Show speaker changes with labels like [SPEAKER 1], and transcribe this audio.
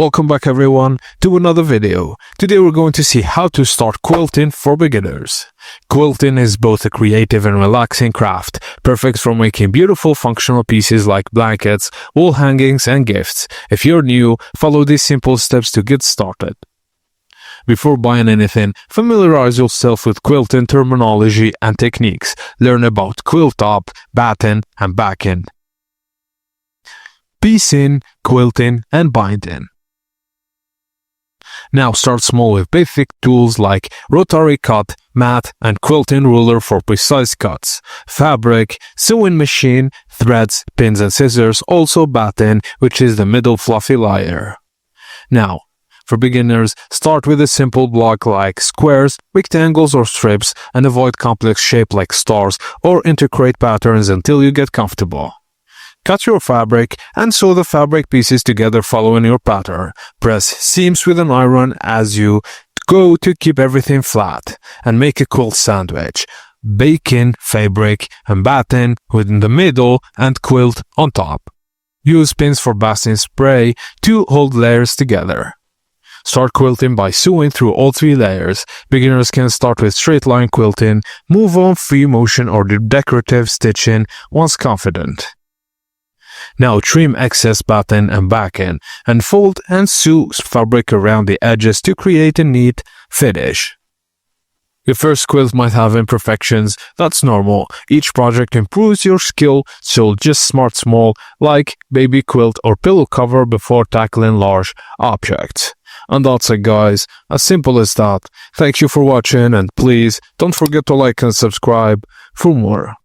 [SPEAKER 1] Welcome back everyone to another video. Today we're going to see how to start quilting for beginners. Quilting is both a creative and relaxing craft, perfect for making beautiful functional pieces like blankets, wall hangings and gifts. If you're new, follow these simple steps to get started. Before buying anything, familiarize yourself with quilting terminology and techniques. Learn about quilt top, batten and backing, piecing, quilting and binding. Now start small with basic tools like rotary cut, mat and quilting ruler for precise cuts, fabric, sewing machine, threads, pins and scissors, also batten, which is the middle fluffy layer. Now, for beginners, start with a simple block like squares, rectangles or strips and avoid complex shapes like stars or intricate patterns until you get comfortable. Cut your fabric and sew the fabric pieces together following your pattern. Press seams with an iron as you go to keep everything flat and make a quilt sandwich. Bake in fabric and batten within the middle and quilt on top. Use pins for basting spray to hold layers together. Start quilting by sewing through all 3 layers. Beginners can start with straight line quilting, move on free motion or do decorative stitching once confident. Now trim excess batten and backing and fold and sew fabric around the edges to create a neat finish. Your first quilt might have imperfections, that's normal. Each project improves your skill, so just start small like baby quilt or pillow cover before tackling large objects. And that's it guys, as simple as that. Thank you for watching and please don't forget to like and subscribe for more.